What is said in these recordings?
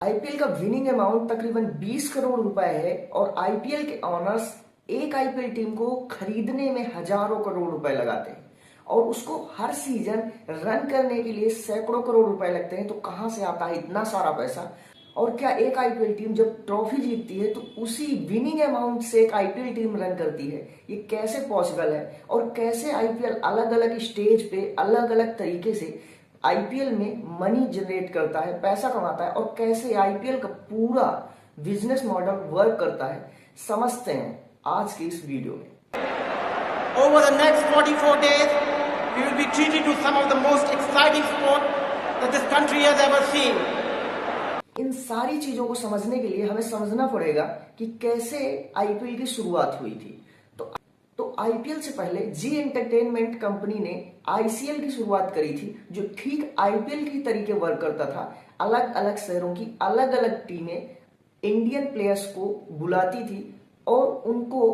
IPL का winning amount तकरीबन 20 करोड़ रुपए है और आईपीएल के ऑनर्स एक आईपीएल टीम को खरीदने में हजारों करोड़ रुपए लगाते हैं और उसको हर सीजन रन करने के लिए सैकड़ों करोड़ रुपए लगते हैं। तो कहां से आता है इतना सारा पैसा? और क्या एक आईपीएल टीम जब ट्रॉफी जीतती है तो उसी विनिंग अमाउंट से एक आईपीएल टीम रन करती है? ये कैसे पॉसिबल है? और कैसे आईपीएल अलग अलग स्टेज पे अलग अलग तरीके से आईपीएल में मनी जनरेट करता है, पैसा कमाता है, और कैसे आईपीएल का पूरा बिजनेस मॉडल वर्क करता है, समझते हैं आज की इस वीडियो में। Over the next 44 days, we will be treated to some of the most exciting sport that this country has ever seen. इन सारी चीजों को समझने के लिए हमें समझना पड़ेगा कि कैसे आईपीएल की शुरुआत हुई थी। तो आईपीएल से पहले जी एंटरटेनमेंट कंपनी ने आईसीएल की शुरुआत करी थी, जो ठीक आईपीएल की तरीके वर्क करता था। अलग अलग शहरों की अलग अलग टीमें इंडियन प्लेयर्स को बुलाती थी और उनको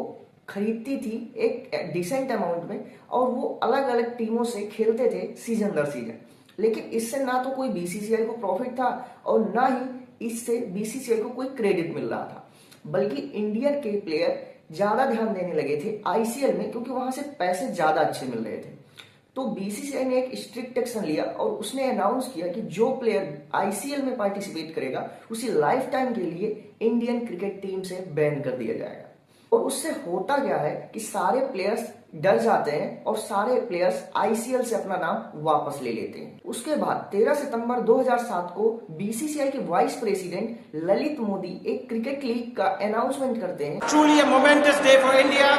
खरीदती थी एक डिसेंट अमाउंट में, और वो अलग अलग टीमों से खेलते थे सीजन दर सीजन। लेकिन इससे ना तो कोई बीसीसीआई को प्रॉफिट था और ना ही इससे बीसीसीआई को कोई क्रेडिट मिल रहा था, बल्कि इंडियन के प्लेयर ज्यादा ध्यान देने लगे थे आईसीएल में, क्योंकि वहां से पैसे ज्यादा अच्छे मिल रहे थे। तो बीसीसीआई ने एक स्ट्रिक्ट एक्शन लिया और उसने अनाउंस किया कि जो प्लेयर आईसीएल में पार्टिसिपेट करेगा उसे लाइफ टाइम के लिए इंडियन क्रिकेट टीम से बैन कर दिया जाएगा। और उससे होता क्या है कि सारे प्लेयर्स डर जाते हैं और सारे प्लेयर्स आईसीएल से अपना नाम वापस ले लेते हैं। उसके बाद 13 सितंबर 2007 को बीसीसीआई के वाइस प्रेसिडेंट ललित मोदी एक क्रिकेट लीग का अनाउंसमेंट करते हैं। Truly a momentous day for India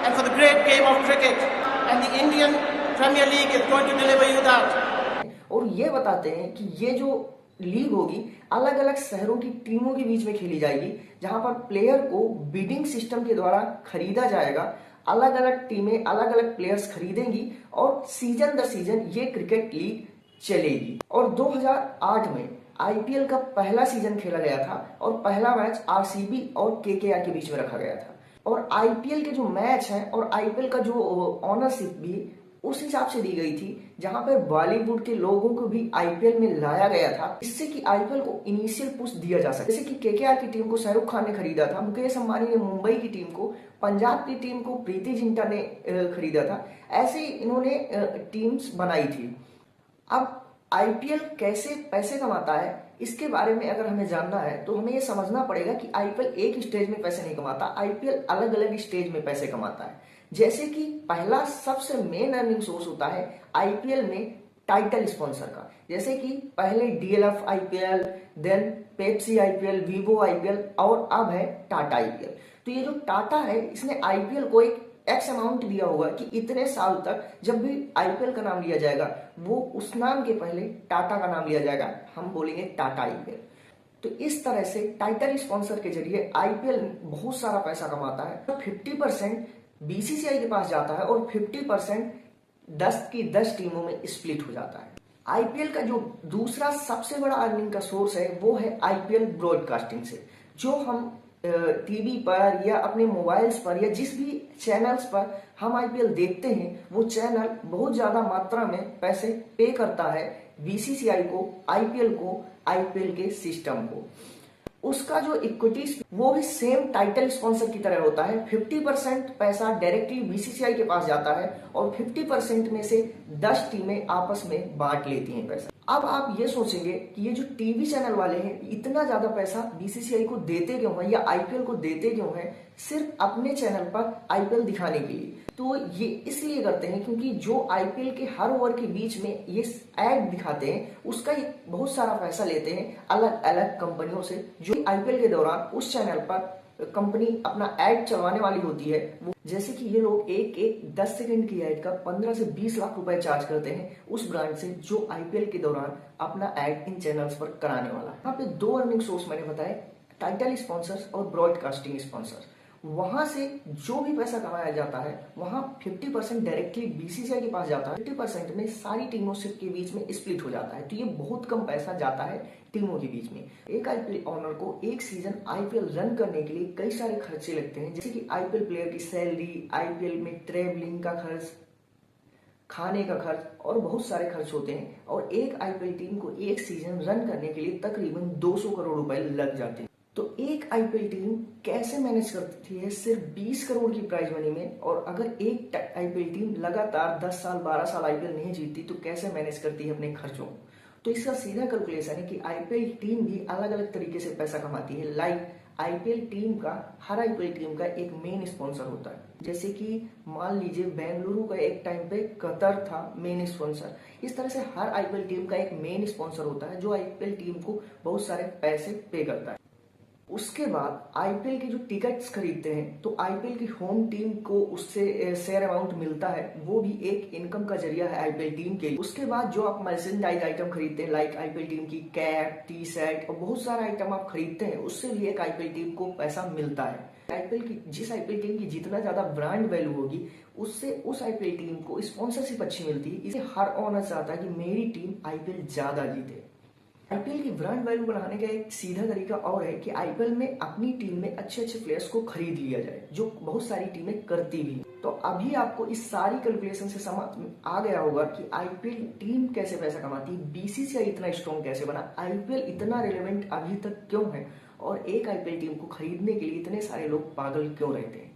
and for the great game of cricket, and the Indian Premier League is going to deliver you that. और ये बताते हैं कि ये जो लीग होगी अलग अलग शहरों की टीमों के बीच में खेली जाएगी, जहां पर प्लेयर को बिडिंग सिस्टम के द्वारा खरीदा जाएगा। अलग अलग टीमें अलग अलग प्लेयर्स खरीदेंगी और सीजन दर सीजन ये क्रिकेट लीग चलेगी। और 2008 में आईपीएल का पहला सीजन खेला गया था और पहला मैच आरसीबी और केकेआर के बीच में रखा गया था। और आईपीएल के जो मैच है और आईपीएल का जो ऑनरशिप भी उस हिसाब से दी गई थी, जहां पर बॉलीवुड के लोगों को भी आईपीएल में लाया गया था, इससे कि आईपीएल को इनिशियल पुश दिया जा सके। जैसे कि केकेआर की टीम को शाहरुख खान ने खरीदा था, मुकेश अंबानी ने मुंबई की टीम को, पंजाब की टीम को प्रीति जिंटा ने खरीदा था। ऐसे ही इन्होंने टीम्स बनाई थी। अब आईपीएल कैसे पैसे कमाता है, इसके बारे में अगर हमें जानना है तो हमें यह समझना पड़ेगा कि आईपीएल एक स्टेज में पैसे नहीं कमाता, आईपीएल अलग अलग स्टेज में पैसे कमाता है। जैसे कि पहला सबसे मेन अर्निंग सोर्स होता है आईपीएल में टाइटल स्पॉन्सर का। जैसे कि पहले DLF IPL, then Pepsi IPL, Vivo IPL और अब है टाटा आईपीएल। तो ये जो टाटा है इसने आईपीएल को एक एक्स अमाउंट दिया होगा कि इतने साल तक जब भी आईपीएल का नाम लिया जाएगा वो उस नाम के पहले टाटा का नाम लिया जाएगा, हम बोलेंगे टाटा आईपीएल। तो इस तरह से टाइटल स्पॉन्सर के जरिए आईपीएल बहुत सारा पैसा कमाता है। तो 50% बीसीसीआई के पास जाता है और 50% 10 की 10 टीमों में स्प्लिट हो जाता है। आईपीएल का जो दूसरा सबसे बड़ा अर्निंग का सोर्स है वो है आईपीएल ब्रॉडकास्टिंग से। जो हम टीवी पर या अपने मोबाइल्स पर या जिस भी चैनल्स पर हम आईपीएल देखते हैं, वो चैनल बहुत ज्यादा मात्रा में पैसे पे करता है बीसीसीआई को, आईपीएल को, आईपीएल के सिस्टम को। उसका जो इक्विटी वो भी सेम टाइटल स्पॉन्सर की तरह होता है। 50% पैसा डायरेक्टली बीसीसीआई के पास जाता है और 50% में से 10 टीमें आपस में बांट लेती हैं पैसा। अब आप ये सोचेंगे कि ये जो टीवी चैनल वाले हैं इतना ज्यादा पैसा बीसीसीआई को देते क्यों है या आईपीएल को देते क्यों है, सिर्फ अपने चैनल पर आईपीएल दिखाने के लिए? तो ये इसलिए करते हैं क्योंकि जो आईपीएल के हर ओवर के बीच में ये एड दिखाते हैं उसका बहुत सारा पैसा लेते हैं अलग अलग कंपनियों से, जो आईपीएल के दौरान उस चैनल पर कंपनी अपना एड चलवाने वाली होती है। वो जैसे कि ये लोग एक 10 सेकंड की एड का 15 से 20 लाख रुपए चार्ज करते हैं उस ब्रांड से जो आईपीएल के दौरान अपना एड इन चैनल्स पर कराने वाला है। यहाँ पे 2 अर्निंग सोर्स मैंने बताए, टाइटल स्पॉन्सर्स और ब्रॉडकास्टिंग स्पॉन्सर्स। वहां से जो भी पैसा कमाया जाता है वहां 50% डायरेक्टली बीसीसीआई के पास जाता है, 50% में सारी टीमों से के बीच में स्प्लिट हो जाता है। तो ये बहुत कम पैसा जाता है टीमों के बीच में। एक आईपीएल ऑनर को एक सीजन आईपीएल रन करने के लिए कई सारे खर्चे लगते हैं, जैसे कि आईपीएल प्लेयर की सैलरी, आईपीएल में ट्रेवलिंग का खर्च, खाने का खर्च और बहुत सारे खर्च होते हैं, और एक आईपीएल टीम को एक सीजन रन करने के लिए तकरीबन 200 करोड़ रुपए लग जाते हैं। तो एक आईपीएल टीम कैसे मैनेज करती है सिर्फ 20 करोड़ की प्राइज मनी में, और अगर एक आईपीएल टीम लगातार 10 साल 12 साल आईपीएल नहीं जीतती तो कैसे मैनेज करती है अपने खर्चों को। तो इसका सीधा कैलकुलेशन है कि आईपीएल टीम भी अलग अलग तरीके से पैसा कमाती है। लाइक आईपीएल टीम का, हर आईपीएल टीम का एक मेन स्पॉन्सर होता है। जैसे कि मान लीजिए बेंगलुरु का एक टाइम पे कतर था मेन स्पॉन्सर। इस तरह से हर आईपीएल टीम का एक मेन स्पॉन्सर होता है जो आईपीएल टीम को बहुत सारे पैसे पे करता है। उसके बाद आईपीएल के जो टिकट्स खरीदते हैं तो आईपीएल की होम टीम को उससे शेयर अमाउंट मिलता है, वो भी एक इनकम का जरिया है आईपीएल टीम के लिए। उसके बाद जो आप मर्चेंडाइज आइटम खरीदते हैं, लाइक आईपीएल टीम की कैप, टी शर्ट और बहुत सारा आइटम आप खरीदते हैं, उससे भी एक आईपीएल टीम को पैसा मिलता है। जिस आईपीएल टीम की जितना ज्यादा ब्रांड वैल्यू होगी उससे उस आईपीएल टीम को स्पॉन्सरशिप अच्छी मिलती है। इसे हर ओनर चाहता है कि मेरी टीम आईपीएल ज्यादा जीते। आईपीएल की ब्रांड वैल्यू बढ़ाने का एक सीधा तरीका और है कि आईपीएल में अपनी टीम में अच्छे अच्छे प्लेयर्स को खरीद लिया जाए, जो बहुत सारी टीमें करती भी। तो अभी आपको इस सारी कैलकुलेशन से समझ आ गया होगा कि आईपीएल टीम कैसे पैसा कमाती है, बीसीसीआई इतना स्ट्रॉन्ग कैसे बना, आईपीएल इतना रिलेवेंट अभी तक क्यों है, और एक आईपीएल टीम को खरीदने के लिए इतने सारे लोग पागल क्यों रहते हैं।